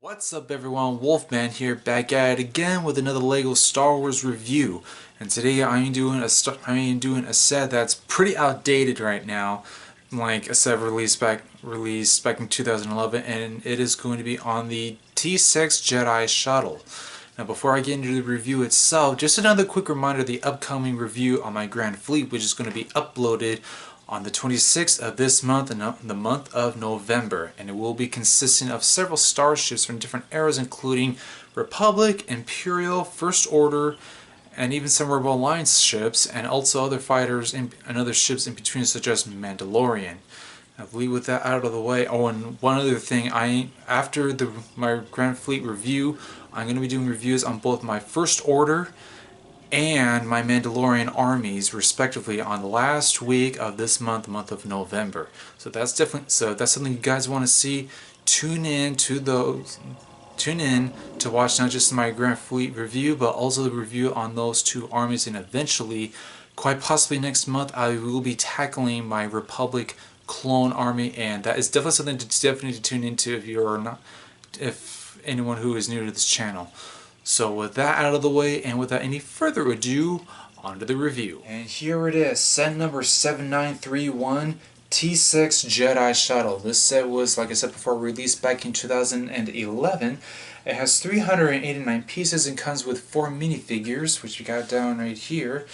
What's up everyone, Wolfman here, back at it again with another LEGO Star Wars review. And today I am doing a set that's pretty outdated right now, like a set released back in 2011, and it is going to be on the T-6 Jedi Shuttle. Now before I get into the review itself, just another quick reminder, the upcoming review on my Grand Fleet, which is going to be uploaded on the 26th of this month, and the month of November, and it will be consisting of several starships from different eras, including Republic, Imperial, First Order, and even some Rebel Alliance ships, and also other fighters and other ships in between, such as Mandalorian. I believe with that out of the way, oh, and one other thing, after my Grand Fleet review, I'm going to be doing reviews on both my First Order and my Mandalorian armies, respectively, on the last week of this month, the month of November. So that's something you guys want to see. Tune in to watch not just my Grand Fleet review, but also the review on those two armies, and eventually, quite possibly next month, I will be tackling my Republic clone army, and that is definitely something to tune into if anyone who is new to this channel. So with that out of the way, and without any further ado, on to the review. And here it is, set number 7931, T-6 Jedi Shuttle. This set was, like I said before, released back in 2011. It has 389 pieces and comes with 4 minifigures, which you got down right here.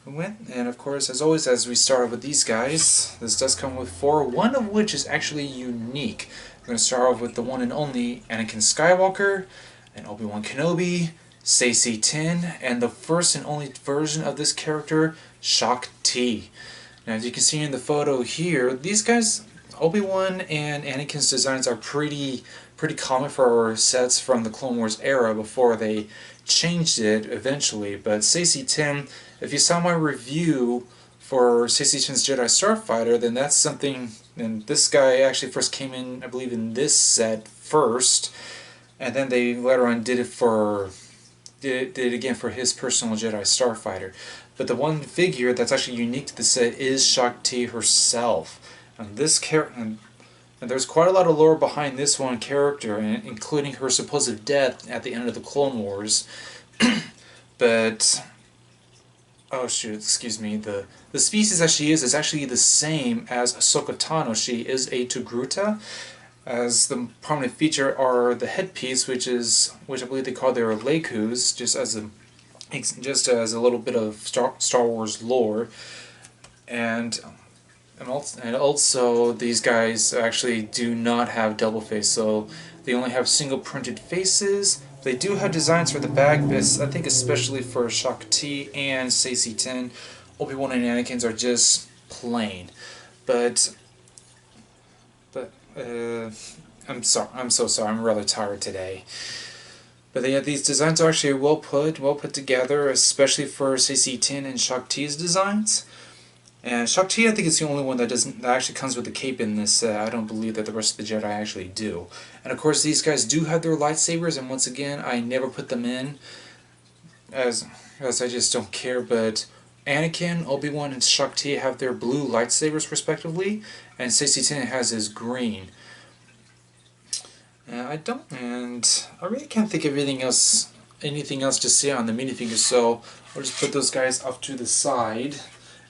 And of course, as always, as we start off with these guys, this does come with 4, one of which is actually unique. We're going to start off with the one and only Anakin Skywalker, and Obi-Wan Kenobi, Saesee Tiin, and the first and only version of this character, Shaak Ti. Now, as you can see in the photo here, these guys, Obi-Wan and Anakin's designs are pretty common for sets from the Clone Wars era before they changed it eventually. But Saesee Tiin, if you saw my review for Saesee Tiin's Jedi Starfighter, then that's something. And this guy actually first came in, I believe, in this set first. And then they later on did it again for his personal Jedi Starfighter. But the one figure that's actually unique to the set is Shaak Ti herself. And this character, and there's quite a lot of lore behind this one character, including her supposed death at the end of the Clone Wars. But oh shoot, excuse me. The species that she is actually the same as Ahsoka Tano. She is a Togruta. As the prominent feature are the headpiece, which I believe they call their Lekus, just as a little bit of Star Wars lore, and also these guys actually do not have double face, so they only have single printed faces. They do have designs for the back, I think especially for Shaak Ti and Saesee Tiin. Obi-Wan and Anakin's are just plain, but I'm so sorry, I'm rather tired today. But yeah, these designs are actually well put together, especially for Saesee Tiin and Shaak Ti's designs. And Shaak Ti, I think, is the only one that actually comes with the cape in this set. I don't believe that the rest of the Jedi actually do. And of course, these guys do have their lightsabers, and once again, I never put them in, as I just don't care. But Anakin, Obi-Wan, and Shaak Ti have their blue lightsabers respectively, and Saesee Tiin has his green. I really can't think of anything else to say on the minifigures, so I'll just put those guys off to the side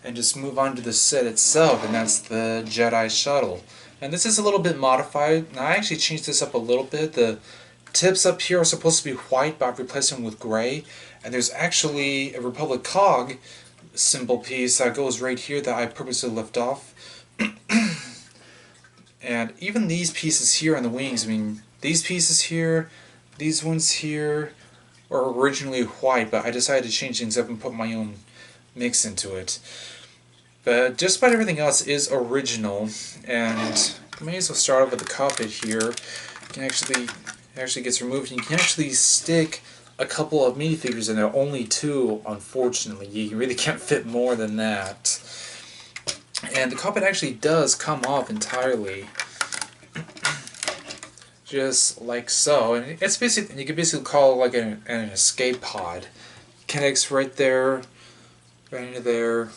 and just move on to the set itself, and that's the Jedi Shuttle. And this is a little bit modified. Now, I actually changed this up a little bit. The tips up here are supposed to be white, but I've replaced them with gray. And there's actually a Republic cog symbol piece that goes right here that I purposely left off. And even these pieces here on the wings, I mean, these pieces here, these ones here, are originally white, but I decided to change things up and put my own mix into it. But just about everything else is original, and I may as well start off with the cockpit here. You can actually gets removed, and you can actually stick a couple of minifigures in there. Only 2, unfortunately. You really can't fit more than that. And the cockpit actually does come off entirely, just like so. And it's basically, you could basically call it like an escape pod. Connects right there, right into there,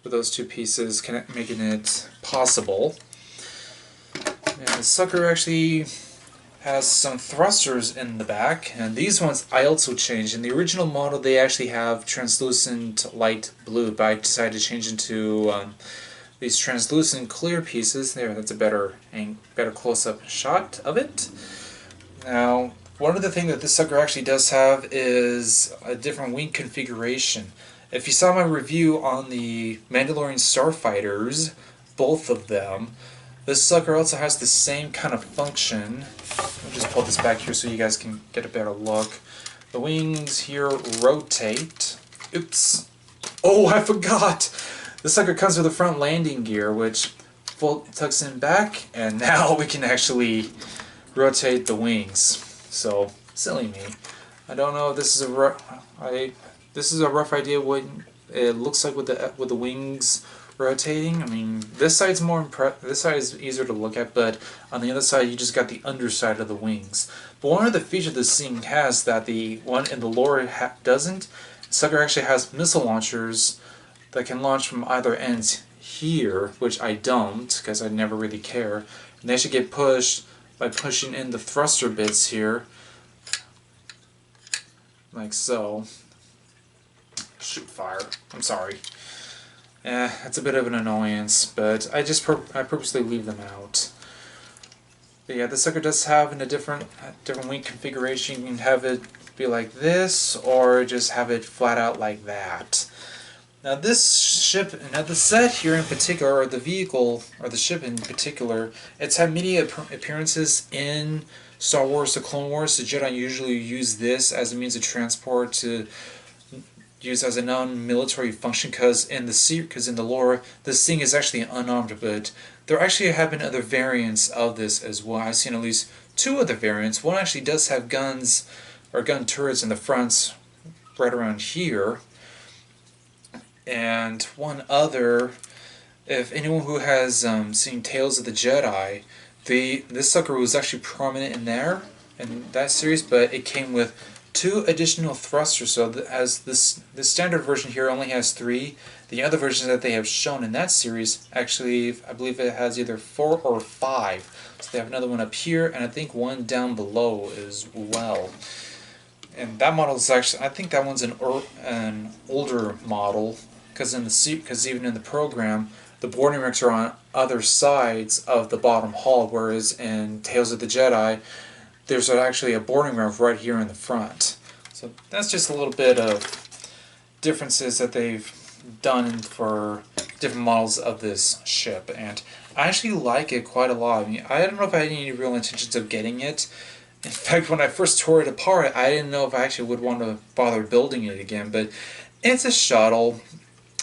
with those 2 pieces, making it possible. And the sucker actually has some thrusters in the back, and these ones I also changed. In the original model they actually have translucent light blue, but I decided to change into these translucent clear pieces. There, that's a better close-up shot of it. Now, one of the things that this sucker actually does have is a different wing configuration. If you saw my review on the Mandalorian Starfighters, both of them, this sucker also has the same kind of function. I'll just pull this back here so you guys can get a better look. The wings here rotate. Oops. Oh, I forgot! This sucker comes with a front landing gear, which tucks in back, and now we can actually rotate the wings. So, silly me. I don't know if this is this is a rough idea what it looks like with the wings rotating. I mean, this side's this side is easier to look at, but on the other side you just got the underside of the wings. But one of the features this thing has that the one in the lower doesn't, sucker actually has missile launchers that can launch from either ends here, which I don't, because I never really care. And they should get pushed by pushing in the thruster bits here, like so. Shoot fire. I'm sorry. It's a bit of an annoyance, but I purposely leave them out. But yeah, the sucker does have a different wing configuration. You can have it be like this, or just have it flat out like that. Now this ship, the set here in particular, or the vehicle, or the ship in particular, it's had many appearances in Star Wars: The Clone Wars. The Jedi usually use this as a means of transport to use as a non-military function, because in the lore, this thing is actually unarmed, but there actually have been other variants of this as well. I've seen at least 2 other variants. One actually does have guns, or gun turrets in the fronts, right around here. And one other, if anyone who has seen Tales of the Jedi, this sucker was actually prominent in that series, but it came with 2 additional thrusters. So as this standard version here only has 3, the other versions that they have shown in that series actually, I believe it has either 4 or 5. So they have another one up here, and I think one down below as well. And that model is actually, I think that one's an older model, because even in the program, the boarding racks are on other sides of the bottom hull, whereas in Tales of the Jedi, there's actually a boarding rack right here in the front. So that's just a little bit of differences that they've done for different models of this ship, and I actually like it quite a lot. I mean, I don't know if I had any real intentions of getting it. In fact, when I first tore it apart, I didn't know if I actually would want to bother building it again, but it's a shuttle.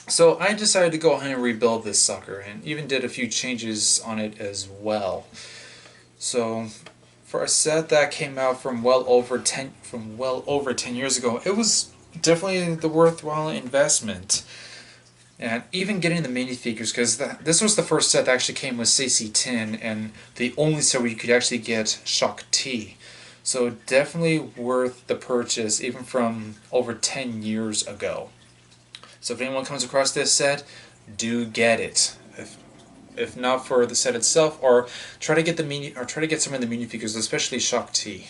So I decided to go ahead and rebuild this sucker, and even did a few changes on it as well. So for a set that came out from well over 10 years ago, it was definitely the worthwhile investment. And even getting the minifigures, because this was the first set that actually came with CC-10, and the only set where you could actually get Shock T. So definitely worth the purchase, even from over 10 years ago. So if anyone comes across this set, do get it. If not for the set itself, or try to get some of the minifigures, especially Shock T.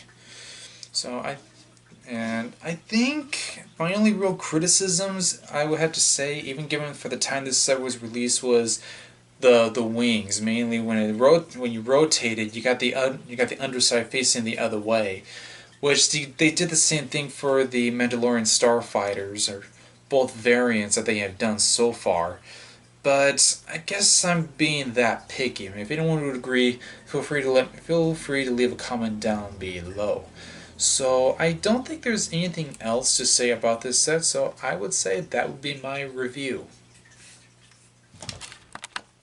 So I think my only real criticisms, I would have to say, even given for the time this set was released, was the wings. Mainly when you rotated, you got the underside facing the other way, which they did the same thing for the Mandalorian Starfighters, or both variants that they have done so far. But I guess I'm being that picky. I mean, if anyone would agree, feel free to leave a comment down below. So I don't think there's anything else to say about this set, so I would say that would be my review.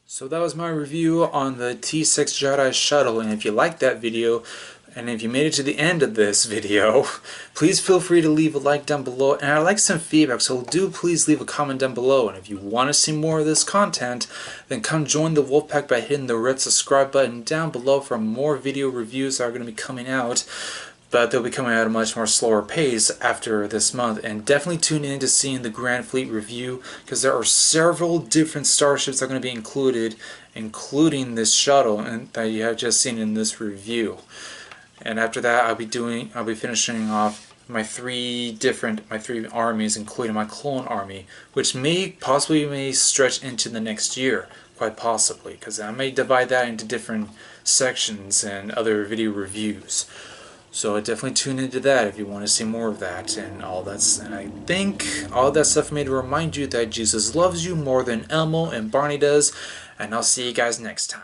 So that was my review on the T-6 Jedi Shuttle, and if you liked that video, and if you made it to the end of this video, please feel free to leave a like down below, and I'd like some feedback, so do please leave a comment down below. And if you want to see more of this content, then come join the Wolfpack by hitting the red subscribe button down below for more video reviews that are going to be coming out, but they'll be coming at a much more slower pace after this month. And definitely tune in to seeing the Grand Fleet review, because there are several different starships that are going to be included, including this shuttle that you have just seen in this review. And after that, I'll be finishing off my three armies, including my clone army, which may stretch into the next year, quite possibly, because I may divide that into different sections and other video reviews. So definitely tune into that if you want to see more of that and all that. And I think all that stuff made to remind you that Jesus loves you more than Elmo and Barney does. And I'll see you guys next time.